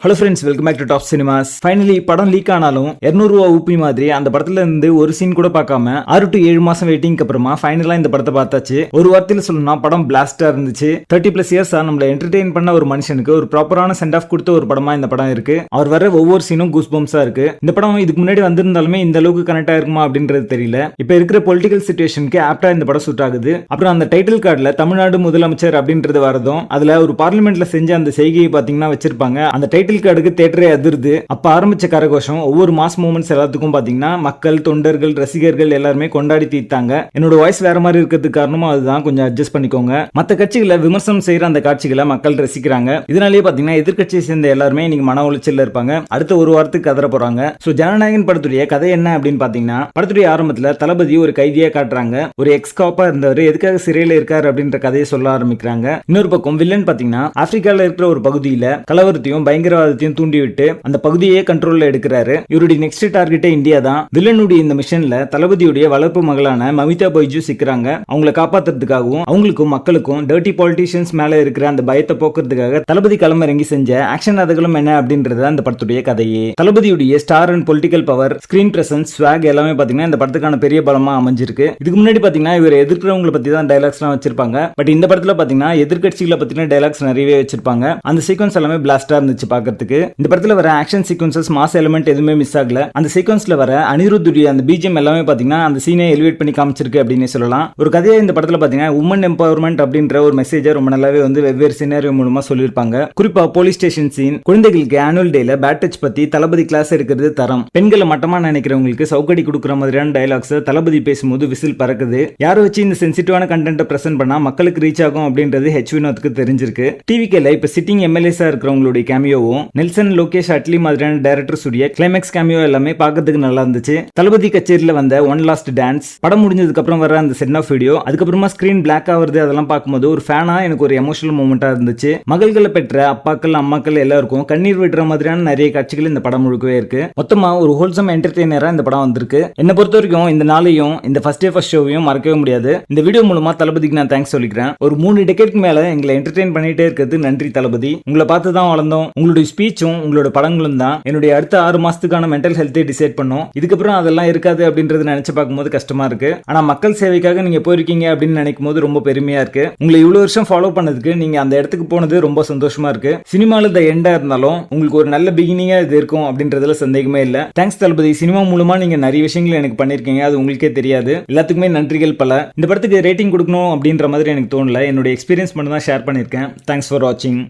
Hello friends, welcome back to Top Cinemas. Finally படம் leak ஆனாலும் 200 ரூபா ஊப்பி மாதிரி அந்த படத்துல இருந்து ஒரு சீன் கூட பார்க்காம 6 to 7 மாசம் வெயிட்டிங்க்கு அப்புறமா ஃபைனலா இந்த படத்தை பார்த்தாச்சு. ஒரு வார்த்தையில சொல்லணும்னா படம் பிளாஸ்டா இருந்துச்சு. 30+ இயர்ஸா நம்மள என்டர்டெயின் பண்ண ஒரு மனுஷனுக்கு ஒரு ப்ராப்பரான சென்ட் ஆஃப் கொடுத்த ஒரு படமா இந்த படம் இருக்கு. அவர் வர ஒவ்வொரு சீனும் கூஸ் பம்ப்ஸா இருக்கு. இந்த படம் இதுக்கு முன்னாடி வந்திருந்தாலுமே இந்த அளவுக்கு கனெக்ட் ஆயிருக்குமா அப்படின்றது தெரியல. இப்ப இருக்கிற பொலிட்டிக்கல் சிச்சுவேஷனுக்கு ஆப்டா இந்த படம் சூட் ஆகுது. அப்புறம் அந்த டைட்டில் கார்டுல தமிழ்நாடு முதலமைச்சர் அப்படின்றது வரதும் அதுல ஒரு பார்லிமெண்ட்ல செஞ்ச அந்த செய்கையை பாத்தீங்கன்னா வச்சிருப்பாங்க. அந்த டைட்டில் கார்டுக்கு தேட்டரே அதிர்து. அப்ப ஆரம்பிச்ச கரகோஷம் ஒவ்வொரு மாஸ் மூமெண்ட்ஸ் எல்லாத்துக்கும் பாத்தீங்கன்னா மக்கள், தொண்டர்கள், ரசிகர்கள் எல்லாருமே கொண்டாடி தீர்த்தாங்க. என்னோட வாய்ஸ் வேற மாதிரி இருக்கிறதுக்கு காரணமும் அதுதான். கொஞ்சம் அட்ஜஸ்ட் பண்ணிக்கோங்க. மத்த கட்சிகளை விமர்சனம் செய்யற அந்த காட்சிகளை மக்கள் ரசிக்கிறாங்க. இதனாலேயே பாத்தீங்கன்னா எதிர்கட்சியை சேர்ந்த எல்லாருமே இன்னைக்கு மன உளைச்சல்ல இருப்பாங்க. அடுத்த ஒரு வாரத்துக்கு கதற போறாங்க. சோ ஜனநாயகன் படத்துடைய கதை என்ன அப்படின்னு பாத்தீங்கன்னா, படத்துடைய ஆரம்பத்துல தளபதி ஒரு கைதியா காட்டுறாங்க. ஒரு எக்ஸ் காப்பா இருந்தவர் எதுக்காக சிறையில இருக்காரு அப்படின்ற கதையை சொல்ல ஆரம்பிக்கிறாங்க. இன்னொரு பக்கம் வில்லன் பாத்தீங்கன்னா ஆப்பிரிக்கால இருக்கிற ஒரு பகுதியில கலவரத்தையும் பயங்கரவாதத்தையும் தூண்டி விட்டு அந்த பகுதியே கண்ட்ரோல்ல எடுக்கிறாரு. இவருடைய நெக்ஸ்ட் டார்கெட்டே இந்தியா தான். வில்லனுடைய இந்த மிஷன்ல தளபதியுடைய வளர்ப்பு மகளான மமிதா பைஜு சிக்கிறாங்க. அவங்களை காப்பாத்துறதுக்காகவும் அவங்களுக்கும் மக்களுக்கும் டர்ட்டி பாலிட்டிஷியன்ஸ் மேல இருக்கிற அந்த பயத்தை போக்குறதுக்காக தளபதி களமிறங்கி செஞ்ச ஆக்ஷன் அதுகளும் என்ன அப்படின்றது அந்த படத்துடைய கதையே. தளபதியுடைய star and political power, screen presence, swag எல்லாமே பாத்தீங்கன்னா இந்த படத்துக்கான பெரிய பலமா அமைஞ்சிருக்கு. இதுக்கு முன்னாடி பாத்தீங்கன்னா இவர் எதிர்க்கிறவங்களை பத்தி தான் டைலாக்ஸ் எல்லாம் வச்சிருப்பாங்க. பட் இந்த படத்துல பாத்தீங்கன்னா எதிர்கட்சிகளை பத்தின டைலாக்ஸ் நிறையவே வச்சிருப்பாங்க. அந்த சீக்வன்ஸ் எல்லாமே பிளாஸ்டா இருந்துச்சு பாக்கிறதுக்கு. இந்த படத்துல வர ஆக்ஷன் சீக்வன்சஸ், மாஸ் எலிமெண்ட் எதுவுமே மிஸ் ஆகல. அந்த சீக்வன்ஸ்ல வர அனிருத்துடைய அந்த பிஜிஎம் எல்லாமே பாத்தீங்கன்னா அந்த சீனை எலிவேட் பண்ணி காமிச்சிருக்கு அப்படின்னு சொல்லலாம். ஒரு கதையா இந்த படத்துல பாத்தீங்கன்னா உமன் எம்பவர்மெண்ட் அப்படின்ற ஒரு மெசேஜை ரொம்ப நல்லாவே வெவ்வேறு சினாரியோ மூலமா சொல்லியிருப்பாங்க. குறிப்பா போலீஸ் ஸ்டேஷன் சீன், குழந்தைகளுக்கு ஆனுவல் டேல பேட் டச் பத்தி தளபதி கிளாஸ் எடுக்கிறது தரம், பெண்களை மட்டமா நினைக்கிறவங்களுக்கு சவுக்கடி கொடுக்குற மாதிரியான டைலாக்ஸ் தளபதி பேசும்போது விசில் பறக்குது. யாரை வச்சு இந்த சென்சிட்டிவான கண்டென்ட் பிரசன்ட் பண்ணா மக்களுக்கு ரீச் ஆகும் அப்படின்றது ஹெச் வினோத்துக்கு தெரிஞ்சிருக்கு. டிவிக்கேல இப்ப சிட்டிங் எம்எல்ஏஸா இருக்கிறவங்களுடைய கேமியோவும், நெல்சன், லோகேஷ், அட்லி மாதிரியான டைரக்டர்ஸ் உடைய கிளைமேக்ஸ் கேமியோ எல்லாமே பார்க்கிறதுக்கு நல்லா இருந்துச்சு. தளபதி கச்சேரியில வந்த ஒன் லாஸ்ட் டான்ஸ், படம் முடிஞ்சதுக்கு அப்புறம் வர அந்த செட் ஆஃப் வீடியோ, அதுக்கப்புறமா ஸ்கிரீன் பிளாக் ஆகுறது, அதெல்லாம் பார்க்கும்போது ஒரு ஃபேனா எனக்கு ஒரு எமோஷனல் மூமெண்டா இருந்துச்சு. மகள்களை பெற்ற அப்பாக்கள், அம்மாக்கள் எல்லாருக்கும் கண்ணீர் விடுற மாதிரியான நிறைய காட்சிகள் இந்த படம் முழுக்கவே இருக்கு. மொத்தமா ஒரு ஹோல்சம் என்டர்டெய்னரா இந்த படம் வந்திருக்கு. என்ன பொறுத்த வரைக்கும் இந்த நாளையும் இந்த ஃபர்ஸ்ட் டே ஃபர்ஸ்ட் ஷோவையும் மறக்கவே முடியாது. இந்த வீடியோ மூலமா தளபதிக்கு நான் தேங்க்ஸ் சொல்லிக்கிறேன். ஒரு 3 டெக்கேட்க்கு மேல எங்களை என்டர்டெயின் பண்ணிட்டே இருக்கிறது நன்றி தளபதி. உங்களை பார்த்து தான் வளர்ந்தோம். உங்களுடைய ஸ்பீச்சும் உங்களோட படங்களும் தான் என்னுடைய அடுத்த 6 மாசத்துக்கான மென்டல் ஹெல்த்தை டிசைட் பண்ணும். இதுக்கப்புறம் அதெல்லாம் இருக்காது அப்படின்றது நினைச்சு பார்க்கும்போது கஷ்டமா இருக்கு. ஆனா மக்கள் சேவைக்காக நீங்க போயிருக்கீங்க அப்படின்னு நினைக்கும் போது ரொம்ப பெருமையா இருக்கு. உங்களை இவ்வளவு வருஷம் ஃபாலோ பண்ணதுக்கு, நீங்க அந்த இடத்துக்கு போனது ரொம்ப சந்தோஷமா இருக்கு. சினிமால இந்த எண்டா இருந்தாலும் உங்களுக்கு ஒரு நல்ல பிகினிங்கா இது இருக்கும் அப்படின்றதுல சந்தேகமே இல்ல. தேங்க்ஸ் தளபதி. சினிமா மூலமா நீங்க நிறைய விஷயங்கள் எனக்கு பண்ணிருக்கீங்க, அது உங்களுக்கே தெரியாது. எல்லாத்துக்குமே நன்றிகள் பல. இந்த படத்துக்கு ரேட்டிங் கொடுக்கணும் அப்படின்ற மாதிரி எனக்கு தோணல. என்னோட எக்ஸ்பீரியன்ஸ் மட்டும் தான் ஷேர் பண்ணிருக்கேன். தேங்க்ஸ் ஃபார் வாட்சிங்.